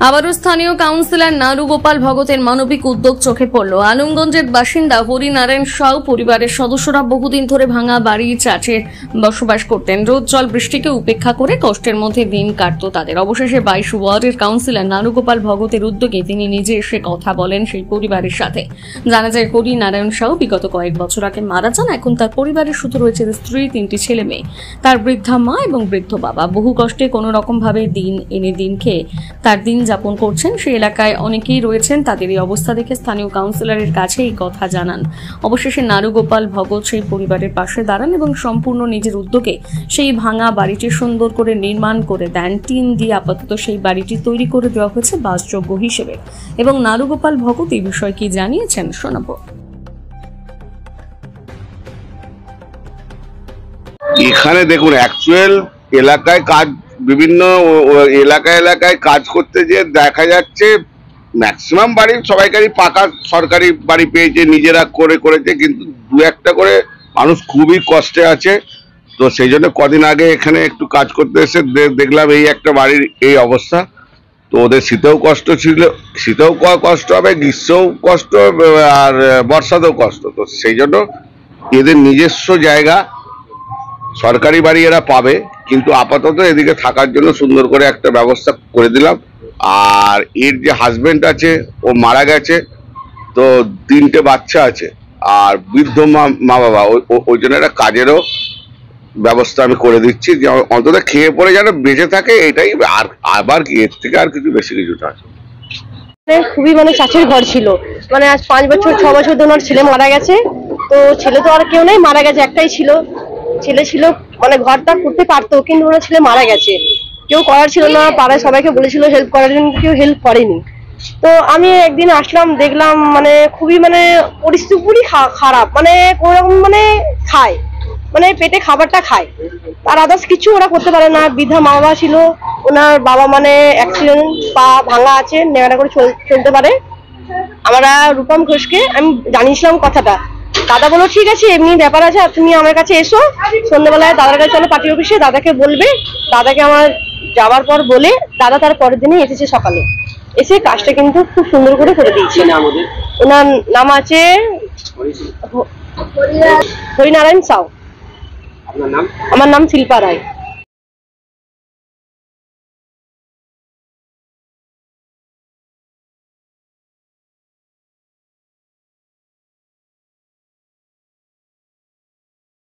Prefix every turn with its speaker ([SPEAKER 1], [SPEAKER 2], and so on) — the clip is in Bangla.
[SPEAKER 1] আবারও স্থানীয় কাউন্সিলর নারুগোপাল ভগতের মানবিক উদ্যোগ চোখে পড়ল। আলমগঞ্জের বাসিন্দা হরিনারায়ণ সাউ পরিবারের সদস্যরা বহুদিন ধরে ভাঙা বাড়ির চাচে বসবাস করতেন। রোদ জল বৃষ্টিকে উপেক্ষা করে কষ্টের মধ্যে দিন কাটত তাদের। অবশেষে 22 ওয়ার্ডের কাউন্সিলর নারুগোপাল ভগতের উদ্যোগে তিনি নিজে এসে কথা বলেন সেই পরিবারের সাথে। জানা যায় হরিনারায়ণ সাউ বিগত কয়েক বছর আগে মারা যান। এখন তার পরিবারের শুধু রয়েছে স্ত্রী, 3টি ছেলে মেয়ে, তার বৃদ্ধা মা এবং বৃদ্ধ বাবা। বহু কষ্টে কোনো রকম ভাবে দিন এনে দিন খেয়ে তার দিন যাপন করছেন। সেই এলাকায় অনেকেই রয়েছেন। তাদের এই অবস্থা দেখে স্থানীয় কাউন্সিলরের কাছে এই কথা জানান। অবশেষে নারুগোপাল ভগত সেই পরিবারের পাশে দাঁড়ান এবং সম্পূর্ণ নিজের উদ্যোগে সেই ভাঙা বাড়িটি সুন্দর করে নির্মাণ করে দেন। টিন দিয়ে আপাতত সেই বাড়িটি তৈরি করে দেওয়া হয়েছে বাসযোগ্য হিসেবে। এবং নারুগোপাল ভগত এই বিষয়ে কি জানিয়েছেন শোনাবো।
[SPEAKER 2] এখানে দেখুন, অ্যাকচুয়াল এলাকায় কাজ, বিভিন্ন এলাকায় কাজ করতে যে দেখা যাচ্ছে ম্যাক্সিমাম বাড়ি সবাইকারই পাকা সরকারি বাড়ি পেয়েছে, নিজেরা করেছে, কিন্তু দু একটা করে মানুষ খুবই কষ্টে আছে। তো সেই জন্য কদিন আগে এখানে একটু কাজ করতে এসে দেখলাম এই একটা বাড়ির এই অবস্থা। তো ওদের শীতেও কষ্ট ছিল, শীতেও কষ্ট হবে, গ্রীষ্মেও কষ্ট, আর বর্ষাতেও কষ্ট। তো সেই জন্য এদের নিজস্ব জায়গা সরকারি বাড়ি এরা পাবে, কিন্তু আপাতত এদিকে থাকার জন্য সুন্দর করে একটা ব্যবস্থা করে দিলাম। আর এর যে হাজবেন্ড আছে ও মারা গেছে, তো 3টে বাচ্চা আছে, আর বৃদ্ধ মা বাবা, ওই জন্য একটা কাজেরও ব্যবস্থা আমি করে দিচ্ছি, যে অন্তত খেয়ে পড়ে যেন বেঁচে থাকে, এটাই। আর আবার কি এর থেকে আর কিছু বেশি কিছু না।
[SPEAKER 3] খুবই চাষের ঘর ছিল, আজ 5 বছর 6 বছর ধরে ওনার ছেলে মারা গেছে। তো ছেলে তো আর কেউ নেই, মারা গেছে, একটাই ছিল, ছেলে ছিল, ঘরটা করতে পারতো, কিন্তু ওনার ছেলে মারা গেছে, কেউ করার ছিল না। পাড়ায় সবাইকে বলেছিল হেল্প করার জন্য, কেউ হেল্প করেনি। তো আমি একদিন আসলাম, দেখলাম খুবই পরিস্থিতি খুবই খারাপ, কোন রকম খায়, পেটে খাবারটা খায়, আর আদার্স কিছু ওরা করতে পারে না। বৃদ্ধা মা বাবা ছিল, ওনার বাবা অ্যাক্সিডেন্ট, পা ভাঙা আছে, নেড়া করে চলতে পারে। আমরা রূপম ঘোষকে আমি জানিয়েছিলাম কথাটা। দাদা বললো ঠিক আছে, এমনি ব্যাপার আছে, তুমি আমার কাছে এসো, সন্ধ্যাবেলায় দাদার কাছে চলো পার্টি অফিসে, দাদাকে বলবে। দাদাকে আমার যাওয়ার পর বলে দাদা তার পরের দিনে এসেছে, সকালে এসে কাজটা কিন্তু খুব সুন্দর করে দিয়েছে। ওনার নাম আছে হরিনারায়ণ সাউ। আমার নাম শিল্পা রায়।